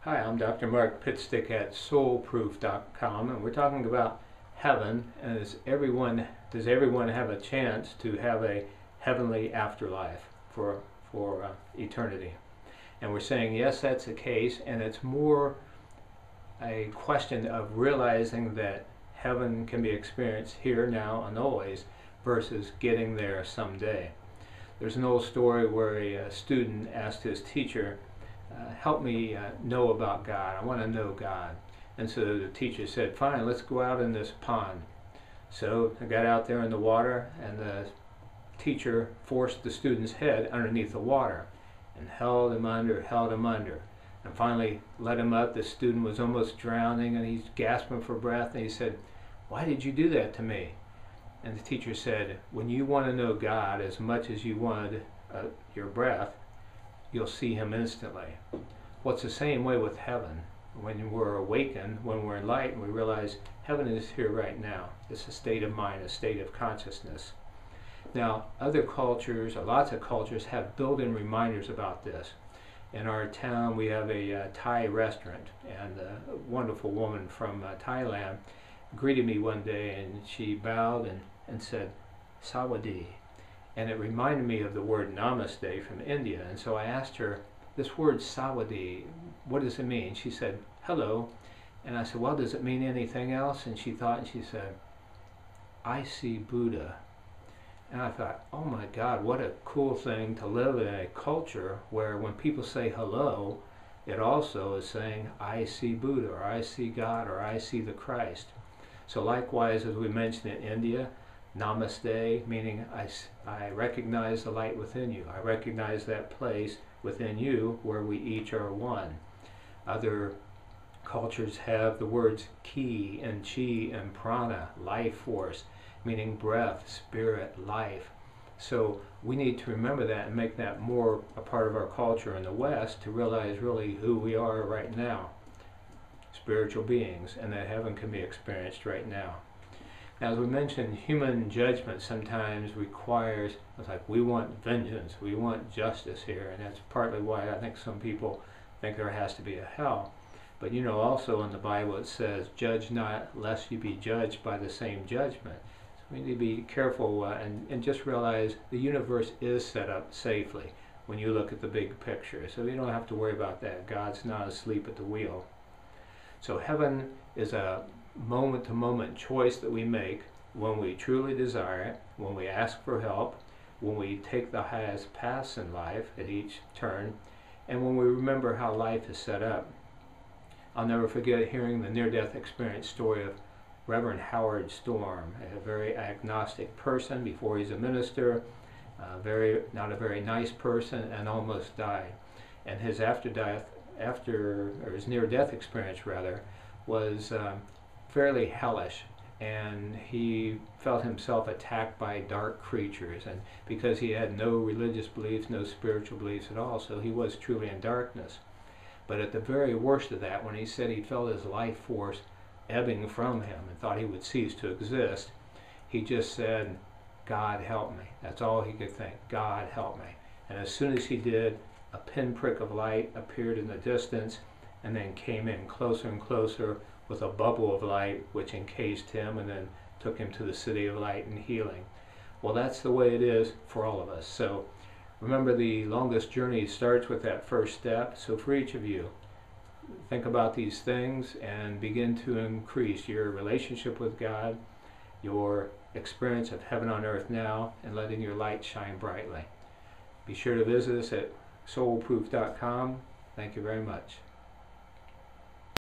Hi, I'm Dr. Mark Pitstick at soulproof.com, and we're talking about heaven, and does everyone have a chance to have a heavenly afterlife for eternity? And we're saying yes, that's the case, and it's more a question of realizing that heaven can be experienced here, now, and always, versus getting there someday. There's an old story where a student asked his teacher, help me know about God. I want to know God. And so the teacher said, fine, let's go out in this pond. So I got out there in the water, and the teacher forced the student's head underneath the water and held him under, and finally let him up. The student was almost drowning, and he's gasping for breath, and he said, why did you do that to me? And the teacher said, when you want to know God as much as you wanted your breath, you'll see him instantly. Well, it's the same way with heaven. When we're awakened, when we're enlightened, we realize heaven is here right now. It's a state of mind, a state of consciousness. Now, other cultures, or lots of cultures, have built-in reminders about this. In our town, we have a Thai restaurant, and a wonderful woman from Thailand greeted me one day, and she bowed and said, Sawadee. And it reminded me of the word namaste from India. And so I asked her, this word sawadee, what does it mean? She said, hello. And I said, well, does it mean anything else? And she thought, and she said, I see Buddha. And I thought, oh my God, what a cool thing to live in a culture where when people say hello, it also is saying, I see Buddha, or I see God, or I see the Christ. So likewise, as we mentioned in India, Namaste, meaning I recognize the light within you. I recognize that place within you where we each are one. Other cultures have the words ki and chi and prana, life force, meaning breath, spirit, life. So we need to remember that and make that more a part of our culture in the West to realize really who we are right now. Spiritual beings, and that heaven can be experienced right now. Now, as we mentioned, human judgment sometimes requires, it's like we want vengeance, we want justice here, and that's partly why I think some people think there has to be a hell. But you know, also in the Bible it says, judge not lest you be judged by the same judgment. So we need to be careful and just realize the universe is set up safely when you look at the big picture. So you don't have to worry about that. God's not asleep at the wheel. So heaven is a moment-to-moment choice that we make when we truly desire it, when we ask for help, when we take the highest paths in life at each turn, and when we remember how life is set up. I'll never forget hearing the near-death experience story of Reverend Howard Storm, a very agnostic person before he's a minister, not a very nice person, and almost died. And his his near-death experience rather, was fairly hellish, and he felt himself attacked by dark creatures, and because he had no religious beliefs, no spiritual beliefs at all, so he was truly in darkness. But at the very worst of that, when he said he felt his life force ebbing from him and thought he would cease to exist, he just said, God help me. That's all he could think, God help me. And as soon as he did, a pinprick of light appeared in the distance and then came in closer and closer with a bubble of light which encased him and then took him to the city of light and healing. Well, that's the way it is for all of us. So remember, the longest journey starts with that first step. So for each of you, think about these things and begin to increase your relationship with God, your experience of heaven on earth now, and letting your light shine brightly. Be sure to visit us at soulproof.com. Thank you very much.